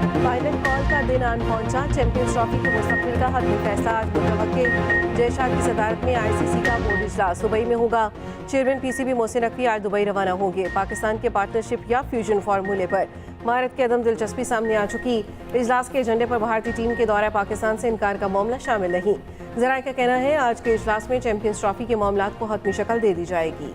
Final call का दिन आन पहुंचा। चैंपियंस ट्रॉफी के मुस्तकबिल का हतमी फैसला आज मुतवक्किल जयशाह की सदारत में आईसीसी का बोर्ड इजलास दुबई में होगा। चेयरमैन पीसीबी मोहसिन नकवी आज दुबई रवाना होंगे। पाकिस्तान के पार्टनरशिप या फ्यूजन फार्मूले पर भारत की अदम दिलचस्पी सामने आ चुकी। इजलास के एजेंडे पर भारतीय टीम के दौरा पाकिस्तान से इनकार का मामला शामिल नहीं। जराये का कहना है आज के इजलास में चैंपियंस ट्रॉफी के मामलात को हतमी शक्ल दे दी जाएगी।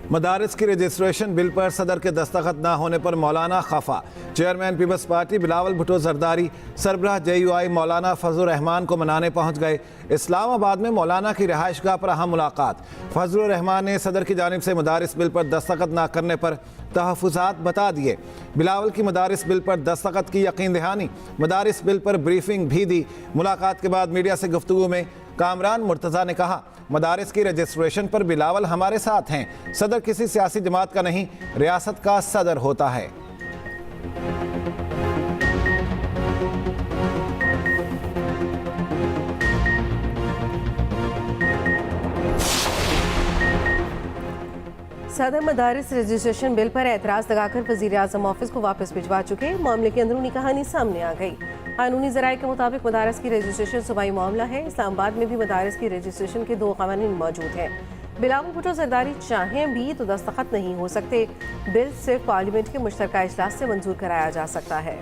मदारिस की रजिस्ट्रेशन बिल पर सदर के दस्तखत न होने पर मौलाना खफा। Chairman peoples party Bilawal Bhutto Zardari सरबराह JUI मौलाना फजलुर रहमान को मनाने पहुंच गए। इस्लामाबाद में मौलाना की रिहाइशगाह पर अहम मुलाकात। फजलुर रहमान ने सदर की जानिब से मदारिस बिल पर दस्तखत न करने पर तहफ़्फ़ुज़ात बता दिए। बिलावल की मदारिस बिल पर दस्तखत की यकीन दहानी। मदारिस बिल पर ब्रीफिंग भी दी। मुलाकात के बाद मीडिया से गुफ्तगू में कामरान मुर्तज़ा ने कहा, मदारिस की रजिस्ट्रेशन पर बिलावल हमारे साथ हैं। सदर किसी सियासी जमात का नहीं, रियासत का सदर होता है। सदर मदारिस रजिस्ट्रेशन बिल पर एतराज़ लगाकर वज़ीर-ए-आज़म ऑफिस को वापस भिजवा चुके। मामले की अंदरूनी कहानी सामने आ गई। कानूनी ज़राए के मुताबिक मदारिस की रजिस्ट्रेशन सूबाई मामला है। इस्लामाबाद में भी मदारिस की रजिस्ट्रेशन के 2 क़वानीन मौजूद हैं। बिलावल भुट्टो जरदारी चाहें भी तो दस्तखत नहीं हो सकते। बिल सिर्फ पार्लियामेंट के मुश्तरका इजलास से मंजूर कराया जा सकता है।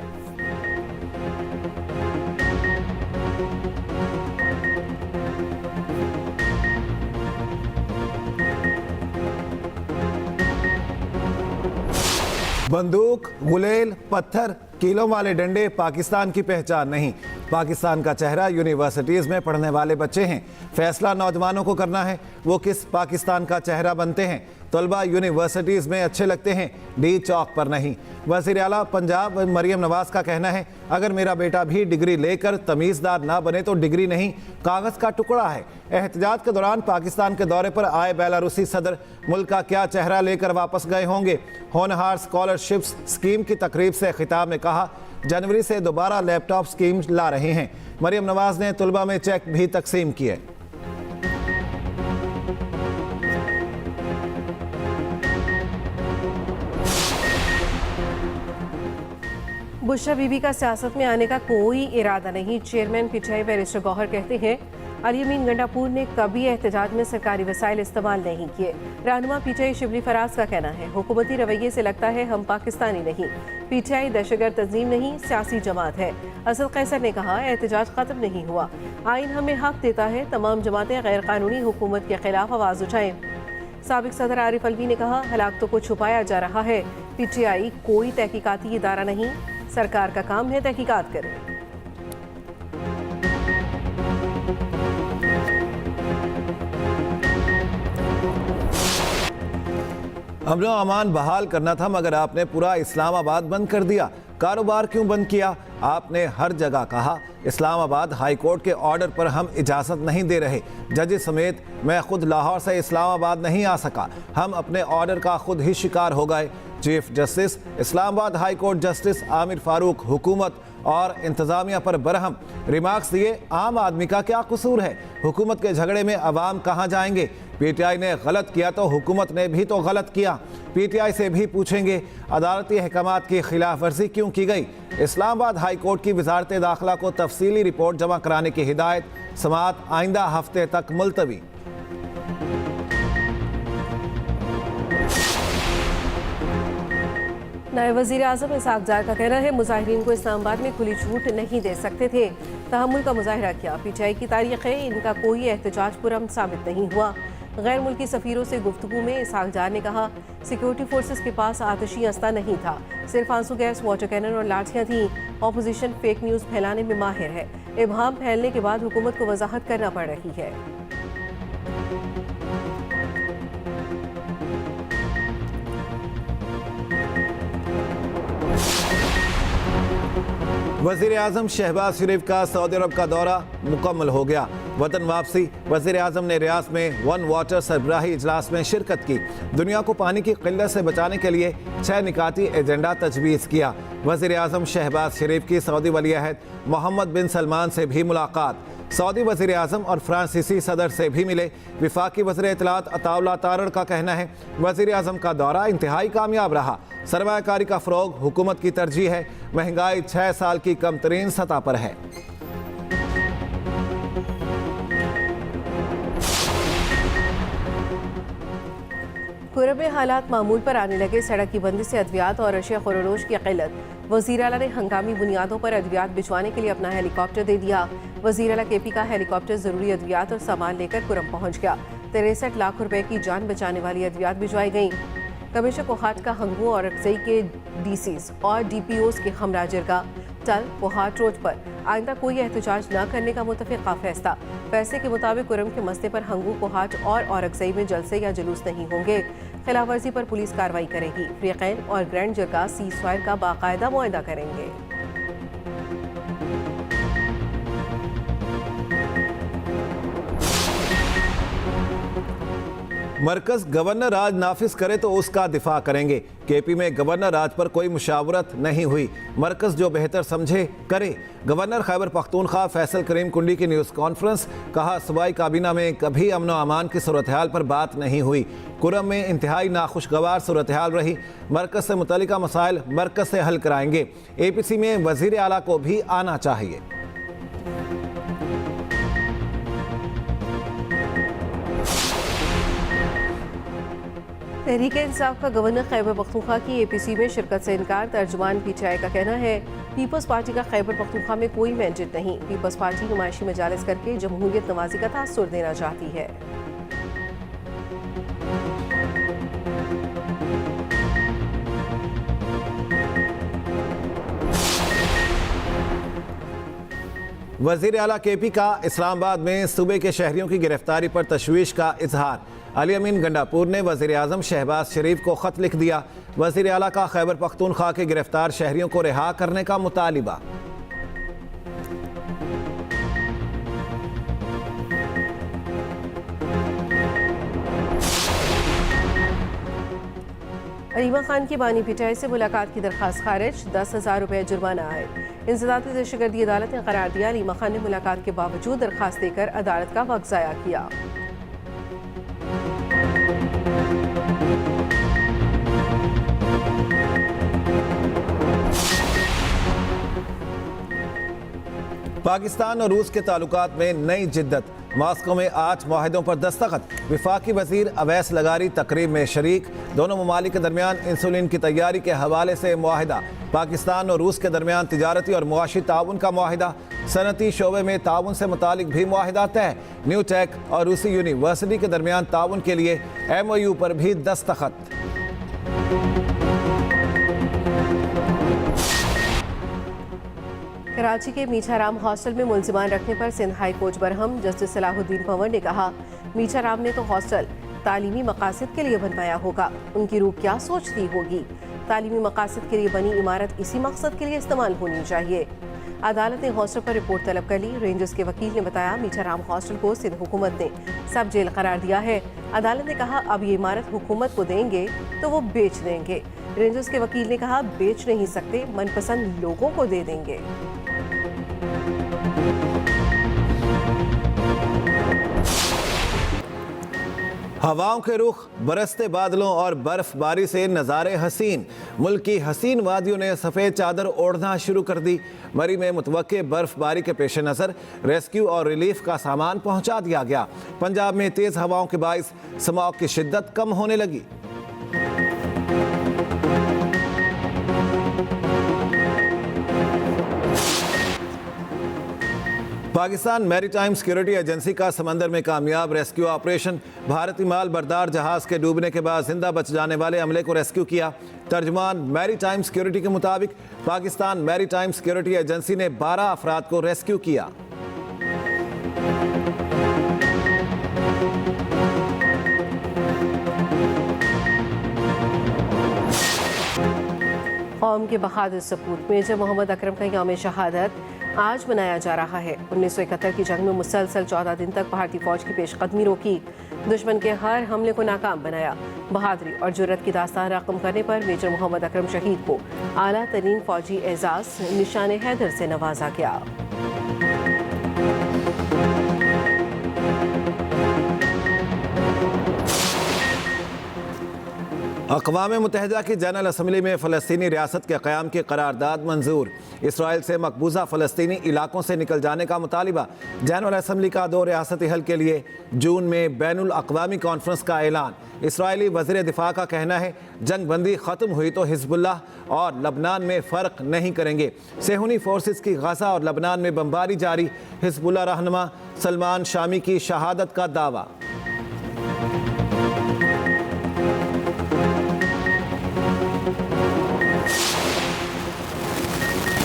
बंदूक, गुलेल, पत्थर, कीलों वाले डंडे पाकिस्तान की पहचान नहीं। पाकिस्तान का चेहरा यूनिवर्सिटीज़ में पढ़ने वाले बच्चे हैं। फैसला नौजवानों को करना है वो किस पाकिस्तान का चेहरा बनते हैं। तलबा यूनिवर्सिटीज़ में अच्छे लगते हैं, डी चौक पर नहीं। वज़ीर आला पंजाब मरियम नवाज़ का कहना है, अगर मेरा बेटा भी डिग्री लेकर तमीज़दार ना बने तो डिग्री नहीं, कागज़ का टुकड़ा है। एहतजाज के दौरान पाकिस्तान के दौरे पर आए बेलारूसी सदर मुल्क का क्या चेहरा लेकर वापस गए होंगे। होनहार स्कॉलरशिप्स स्कीम की तकरीब से खिताब में कहा, जनवरी से दोबारा लैपटॉप स्कीम ला रहे हैं। मरियम नवाज़ ने तुलबा में चेक भी तकसीम किए। बुशरा बीबी का सियासत में आने का कोई इरादा नहीं। चेयरमैन PTI बैरिस्टर गौहर कहते हैं, अली अमीन गंडापुर ने कभी एहतजाज में सरकारी वसाइल इस्तेमाल नहीं किए। रहनुमा PTI शिबली फराज का कहना है, हुकूमती रवैये से लगता है हम पाकिस्तानी नहीं। PTI दहशतगर्द तंजीम नहीं, सियासी जमात है। असद कैसर ने कहा, एहतजाज खत्म नहीं हुआ, आइन हमें हक देता है, तमाम जमातें गैर कानूनी हुकूमत के खिलाफ आवाज़ उठाएं। साबिक सदर आरिफ अलवी ने कहा, हलाकतों को छुपाया जा रहा है। PTI कोई तहकीकाती इदारा नहीं, सरकार का काम है तहकीकात करें। अमन अमान बहाल करना था मगर आपने पूरा इस्लामाबाद बंद कर दिया। कारोबार क्यों बंद किया? आपने हर जगह कहा इस्लामाबाद हाई कोर्ट के ऑर्डर पर हम इजाज़त नहीं दे रहे। जज समेत मैं खुद लाहौर से इस्लामाबाद नहीं आ सका। हम अपने ऑर्डर का खुद ही शिकार हो गए। Chief justice Islamabad high court justice Aamir Farooq हुकूमत और इंतज़ामिया पर बरहम रिमार्क्स दिए। आम आदमी का क्या कसूर है? हुकूमत के झगड़े में अवाम कहाँ जाएंगे? PTI ने गलत किया तो हुकूमत ने भी तो गलत किया। PTI से भी पूछेंगे अदालती अहकामात की खिलाफ वर्जी क्यों की गई। इस्लामाबाद हाई कोर्ट की वजारत दाखिला को तफसीली रिपोर्ट जमा कराने की हिदायत। समाअत आइंदा हफ्ते तक मुलतवी। नायब वज़ीर-ए-आज़म इसहाक़ जार का कहना है, मुज़ाहिरीन को इस्लामाबाद में खुली छूट नहीं दे सकते थे, तहम्मुल का मुज़ाहिरा किया। PTI की तारीख़ है, इनका कोई एहतजाज पुरअमन साबित नहीं हुआ। गैर मुल्की सफ़ीरों से गुफ्तगू में इसहाक़ जार ने कहा, सिक्योरिटी फोर्सेस के पास आतिशी अस्ता नहीं था, सिर्फ आंसू गैस, वाटर कैनन और लाठियाँ थीं। अपोजिशन फेक न्यूज़ फैलाने में माहिर है। इबहाम फैलने के बाद हुकूमत को वजाहत करना पड़ रही है। वज़ीर-ए-आज़म शहबाज शरीफ का सऊदी अरब का दौरा मुकम्मल हो गया। वतन वापसी। वज़ीर-ए-आज़म ने रियाद में वन वाटर सरबराही इजलास में शिरकत की। दुनिया को पानी की किल्लत से बचाने के लिए 6 निकाती एजेंडा तजवीज़ किया। वज़ीर-ए-आज़म शहबाज शरीफ की सऊदी वली अहद मोहम्मद बिन सलमान से भी मुलाकात। सऊदी वज़ीर आज़म और फ्रांसीसी सदर से भी मिले। विफाकी वज़ीर इत्तलात अताउल्लाह तारड़ का कहना है वज़ीर आज़म का दौरा इंतहाई कामयाब रहा। सरमायाकारी का फ़रोग़ हुकूमत की तरजीह है। महंगाई 6 साल की कम तरीन सतह पर है। कुरब में हालात मामूल पर आने लगे। सड़क की बंदी से अद्वियात और अशिया खुरोश की किल्लत। वज़ीर आला ने हंगामी बुनियादों पर अद्वियात भिजवाने के लिए अपना हेलीकॉप्टर दे दिया। वज़ीर आला केपी का हेलीकॉप्टर ज़रूरी अद्वियात और सामान लेकर कुरम पहुंच गया। 63 लाख रुपए की जान बचाने वाली अद्वियात भिजवाई गईं। कमिश्नर कोहाट का हंगू और अक्सई के डीसीज और डीपीओज के हमरा जिरगा। टल कोहाट रोड पर आइंदा कोई एहतजाज न करने का मुतफ़िक़ा फैसला। फैसले के मुताबिक कुरम के मसले पर हंगू कोहाट और अक्सई में जलसे या जुलूस नहीं होंगे। खिलाफ वर्जी पर पुलिस कार्रवाई करेगी। फ्रीक़ैन और ग्रैंड जरगा सीज़ फायर का बाकायदा मुआयदा करेंगे। मरकज गवर्नर राज नाफिज करे तो उसका दिफा करेंगे। केपी में गवर्नर राज पर कोई मुशावरत नहीं हुई। मरकज जो बेहतर समझे करे। गवर्नर खैबर पख्तूनख्वा फैसल करीम कुंडी की न्यूज़ कॉन्फ्रेंस। कहा सूबाई काबीना में कभी अमन व अमान की सूरत हाल पर बात नहीं हुई। कुरम में इंतहाई नाखुशगवार सूरत हाल रही। मरकज से मुतल्लिका मसाइल मरकज से हल कराएंगे। APC में वज़ीर आला को भी आना चाहिए। तहरीक इंसाफ का गवर्नर खैबर पख्तूनख्वा की APC में शिरकत से इनकार। तर्जुमान PTI का कहना है पीपल्स पार्टी का खैबर पख्तूनख्वा में कोई मैंडेट नहीं। पीपल्स पार्टी नुमाइशी मजालिस करके जमहूरियत नवाजी का तासुर देना चाहती है। वज़ीर आला केपी का इस्लामाबाद में सूबे के शहरियों की गिरफ्तारी पर तशवीश का इजहार। अली अमीन गंडापुर ने वज़ीर आज़म शहबाज शरीफ को ख़त लिख दिया। वज़ीर आला का खैबर पख्तूनख्वा के गिरफ्तार शहरियों को रिहा करने का मुतालिबा। अरीमा खान की बानी पिटाई से मुलाकात की दरख्वास्त खारिज। 10,000 रुपये जुर्माना आए। इंसदादी दहशतगर्दी अदालत ने करार दिया। अरीमा खान ने मुलाकात के बावजूद दरख्वास्त देकर अदालत का वक्त ज़ाया किया। पाकिस्तान और रूस के ताल्लुकात में नई जिद्दत। मॉस्को में 8 मुआहदों पर दस्तखत। विफाकी वजीर अवैस लगारी तकरीब में शरीक। दोनों ममालिक के दरमियान इंसुलिन की तैयारी के हवाले से मुआहदा। पाकिस्तान और रूस के दरमियान तिजारती और मुआशी ताउन का मुआहदा। सनती शोबे में ताउन से मुतालिक भी मुआहदा तय। न्यू टेक और रूसी यूनिवर्सिटी के दरमियान ताउन के लिए MOU पर भी दस्तखत। कराची के मीठाराम हॉस्टल में मुलजिमान रखने पर Sindh high court Barham. Justice Salahuddin Panwar ने कहा मीठाराम ने तो हॉस्टल तालीमी मकासद के लिए बनवाया होगा, उनकी रूह क्या सोचती होगी। तालीमी मकासद के लिए बनी इमारत इसी मकसद के लिए इस्तेमाल होनी चाहिए। अदालत ने हॉस्टल पर रिपोर्ट तलब कर ली। रेंजर्स के वकील ने बताया मीठाराम हॉस्टल को सिंध हुकूमत ने सब जेल करार दिया है। अदालत ने कहा अब ये इमारत हुकूमत को देंगे तो वो बेच देंगे। रेंजर्स के वकील ने कहा बेच नहीं सकते, मनपसंद लोगों को दे देंगे। हवाओं के रुख, बरसते बादलों और बर्फबारी से नज़ारे हसीन। मुल्क की हसीन वादियों ने सफ़ेद चादर ओढ़ना शुरू कर दी। मरी में मुतवक्के बर्फबारी के पेश नज़र रेस्क्यू और रिलीफ का सामान पहुंचा दिया गया। पंजाब में तेज़ हवाओं के बाइस स्मॉग की शिद्दत कम होने लगी। पाकिस्तान मैरीटाइम सिक्योरिटी एजेंसी का समंदर में कामयाब रेस्क्यू ऑपरेशन। भारतीय माल बरदार जहाज के डूबने के बाद जिंदा बच जाने वाले अमले को रेस्क्यू किया। तर्जुमान मैरीटाइम सिक्योरिटी के मुताबिक पाकिस्तान मैरीटाइम सिक्योरिटी एजेंसी ने 12 अफराद को रेस्क्यू किया। कौम के बहादुर सपूत मेजर मोहम्मद अकरम का यौम शहादत आज मनाया जा रहा है। 1971 की जंग में मुसलसल 14 दिन तक भारतीय फौज की पेशकदमी रोकी, दुश्मन के हर हमले को नाकाम बनाया। बहादुरी और जुर्रत की दास्तान रकम करने पर मेजर मोहम्मद अकरम शहीद को आला तरीन फौजी एजाज निशान हैदर से नवाजा गया। अक़वाम मुत्तहिदा की जनरल असम्बली में फ़लस्तीनी रियासत के क़याम की करारदाद मंजूर। इसराइल से मकबूजा फ़लस्तीनी इलाकों से निकल जाने का मुतालिबा। जनरल असम्बली का 2 रियासती हल के लिए जून में बैनुल अक़वामी कॉन्फ्रेंस का ऐलान। इसराइली वज़ीर दिफ़ा का कहना है जंग बंदी ख़त्म हुई तो हिज़्बुल्लाह और लबनान में फ़र्क नहीं करेंगे। सेहूनी फोर्सेस की गज़ा और लबनान में बमबारी जारी। हिज़्बुल्लाह रहनुमा सलमान शामी की शहादत का दावा।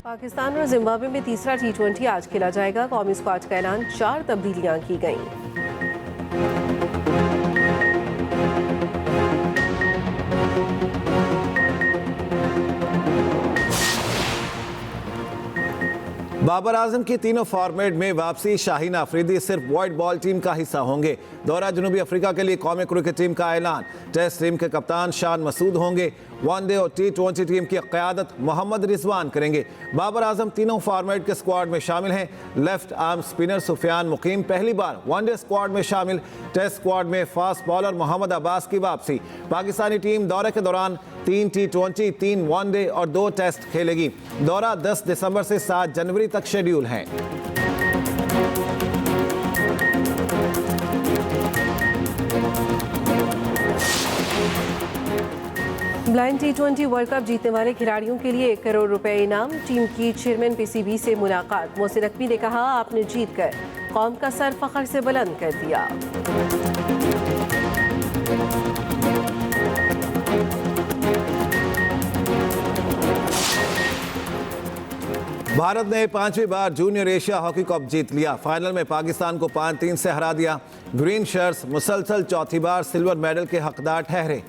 पाकिस्तान और जिम्बाब्वे में तीसरा T20 आज खेला जाएगा। कौमी स्क्वाड का ऐलान, 4 तब्दीलियां की गईं। बाबर आजम की तीनों फॉर्मेट में वापसी। शाहीन अफरीदी सिर्फ वाइट बॉल टीम का हिस्सा होंगे। दौरा जनूबी अफ्रीका के लिए कौमी क्रिकेट टीम का ऐलान। टेस्ट टीम के कप्तान शान मसूद होंगे। वनडे और T20 टीम की क़यादत मोहम्मद रिजवान करेंगे। बाबर आजम तीनों फॉर्मेट के स्क्वाड में शामिल हैं। लेफ्ट आर्म स्पिनर सुफियान मुकीम पहली बार वनडे स्क्वाड में शामिल। टेस्ट स्क्वाड में फास्ट बॉलर मोहम्मद अब्बास की वापसी। पाकिस्तानी टीम दौरे के दौरान 3 T20, 3 वनडे और 2 टेस्ट खेलेगी। दौरा 10 दिसंबर से 7 जनवरी तक शेड्यूल है। ब्लाइंड T20 वर्ल्ड कप जीतने वाले खिलाड़ियों के लिए 1 करोड़ रुपए इनाम। टीम की चेयरमैन PCB से मुलाकात। मोहसिन नकवी ने कहा, आपने जीत कर कौम का सर फख्र से बुलंद कर दिया। भारत ने 5वीं बार जूनियर एशिया हॉकी कप जीत लिया। फाइनल में पाकिस्तान को 5-3 से हरा दिया। ग्रीन शर्ट्स मुसलसल चौथी बार सिल्वर मेडल के हकदार ठहरे।